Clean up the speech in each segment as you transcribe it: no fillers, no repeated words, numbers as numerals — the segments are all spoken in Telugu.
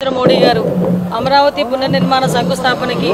నరేంద్ర మోడీ గారు అమరావతి పునర్నిర్మాణ శంకుస్థాపనకి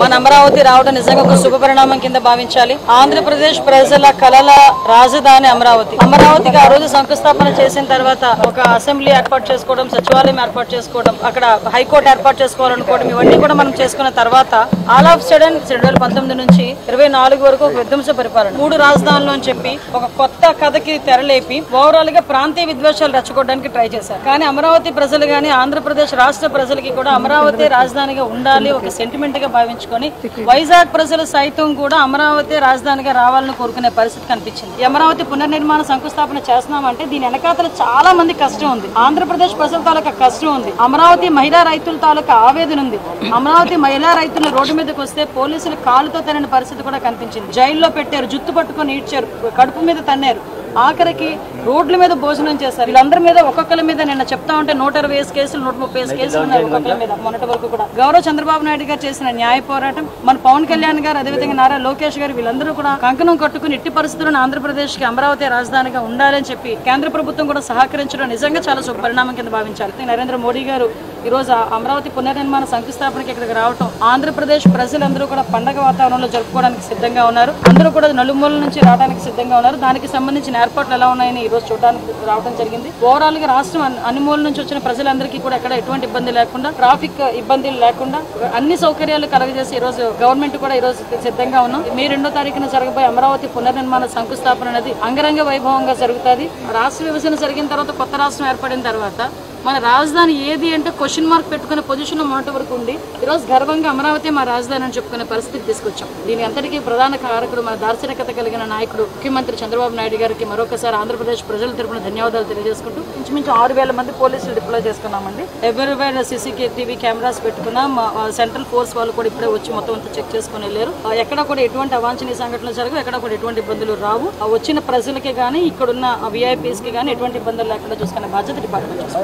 మన అమరావతి రావడం నిజంగా ఒక శుభ పరిణామం కింద భావించాలి. ఆంధ్రప్రదేశ్ ప్రజల కలల రాజధాని అమరావతికి ఆ రోజు శంకుస్థాపన చేసిన తర్వాత ఒక అసెంబ్లీ ఏర్పాటు చేసుకోవడం, సచివాలయం ఏర్పాటు చేసుకోవడం, అక్కడ హైకోర్టు ఏర్పాటు చేసుకోవాలనుకోవడం, ఇవన్నీ కూడా మనం చేసుకున్న తర్వాత ఆల్ ఆఫ్ సడన్ 2019 నుంచి 24 వరకు ఒక విధ్వంస పరిపాలన, 3 రాజధానులు అని చెప్పి ఒక కొత్త కథకి తెరలేపి ఓవరాల్ గా ప్రాంతీయ విద్వేషాలు రెచ్చగొట్టడానికి ట్రై చేశారు. కానీ అమరావతి ప్రజలు గానీ ఆంధ్రప్రదేశ్ రాష్ట్ర ప్రజలకి కూడా అమరావతి రాజధానిగా ఉండాలి ఒక సెంటిమెంట్ గా భావించుకొని వైజాగ్ ప్రజలు సైతం కూడా అమరావతి రాజధానిగా రావాలని కోరుకునే పరిస్థితి కనిపించింది. ఈ అమరావతి పునర్నిర్మాణ శంకుస్థాపన చేస్తున్నామంటే దీని వెనకాతల చాలా మంది కష్టం ఉంది. ఆంధ్రప్రదేశ్ ప్రజల తాలూకా కష్టం ఉంది. అమరావతి మహిళా రైతుల తాలూకా ఆవేదన ఉంది. అమరావతి మహిళా రైతులు రోడ్డు మీదకి వస్తే పోలీసులు కాలుతో తినని పరిస్థితి కూడా కనిపించింది. జైల్లో పెట్టారు, జుత్తు పట్టుకొని ఈడ్చారు, కడుపు మీద తన్నారు, ఆఖరికి రోడ్ల మీద భోజనం చేశారు. వీళ్ళందరి మీద ఒక్కొక్కరి మీద నిన్న చెప్తా ఉంటే 120 కేసులు 130 కేసులు ఉన్నాయి ఒక్కొక్కరి మీద. మొన్నటి వరకు కూడా గౌరవ చంద్రబాబు నాయుడు గారు చేసిన న్యాయ పోరాటం, మన పవన్ కళ్యాణ్ గారు, అదేవిధంగా నారా లోకేష్ గారు, వీళ్ళందరూ కూడా కంకణం కట్టుకుని ఎట్టి పరిస్థితుల్లో ఆంధ్రప్రదేశ్ కి అమరావతి రాజధానిగా ఉండాలని చెప్పి కేంద్ర ప్రభుత్వం కూడా సహకరించడం నిజంగా చాలా శుభ పరిణామం కింద భావించాలి. నరేంద్ర మోడీ గారు ఈ రోజు అమరావతి పునర్నిర్మాణ శంకుస్థాపనకి ఇక్కడికి రావడం ఆంధ్రప్రదేశ్ ప్రజలందరూ కూడా పండగ వాతావరణంలో జరుపుకోవడానికి సిద్ధంగా ఉన్నారు. అందరూ కూడా నలుమూల నుంచి రావడానికి సిద్ధంగా ఉన్నారు. దానికి సంబంధించిన ఏర్పాట్లు ఎలా ఉన్నాయని ఈ రోజు చూడడానికి రావడం జరిగింది. ఓవరాల్ గా రాష్ట్రం అన్ని మూల నుంచి వచ్చిన ప్రజలందరికీ కూడా ఎక్కడ ఎటువంటి ఇబ్బంది లేకుండా, ట్రాఫిక్ ఇబ్బందులు లేకుండా అన్ని సౌకర్యాలు కలగజేసి ఈ రోజు గవర్నమెంట్ కూడా ఈ రోజు సిద్ధంగా ఉన్నాం. మే 2వ తారీఖున జరగబోయే అమరావతి పునర్నిర్మాణ శంకుస్థాపన అనేది అంగరంగ వైభవంగా జరుగుతుంది. రాష్ట్ర విభజన జరిగిన తర్వాత, కొత్త రాష్ట్రం ఏర్పడిన తర్వాత మన రాజధాని ఏది అంటే క్వశ్చన్ మార్క్ పెట్టుకునే పొజిషన్ లో మొన్నటి వరకు ఉండి ఈరోజు గర్వంగా అమరావతి మా రాజధాని అని చెప్పుకునే పరిస్థితికి తీసుకొచ్చాం. దీని అంతటికీ ప్రధాన కారకుడు మన దార్శనికత కలిగిన నాయకుడు ముఖ్యమంత్రి చంద్రబాబు నాయుడు గారికి మరొకసారి ఆంధ్రప్రదేశ్ ప్రజల తరపున ధన్యవాదాలు తెలియజేసుకుంటూ ఇంచుమించు 6,000 మంది పోలీసులు డిప్లాయ్ చేసుకున్నామండి. ఎవరివైనా CCTV కెమెరాస్ పెట్టుకున్నాం. సెంట్రల్ ఫోర్స్ వాళ్ళు కూడా ఇప్పుడే వచ్చి మొత్తం అంతా చెక్ చేసుకుని వెళ్ళారు. ఎక్కడ కూడా ఎటువంటి అవాంఛనీయ సంఘటనలు జరగవు, ఎక్కడ కూడా ఎటువంటి ఇబ్బందులు రావు. వచ్చిన ప్రజలకి కానీ ఇక్కడున్న VIPs కి కానీ ఎటువంటి ఇబ్బందులు లేకుండా చూసుకునే బాధ్యత డిపార్ట్మెంట్.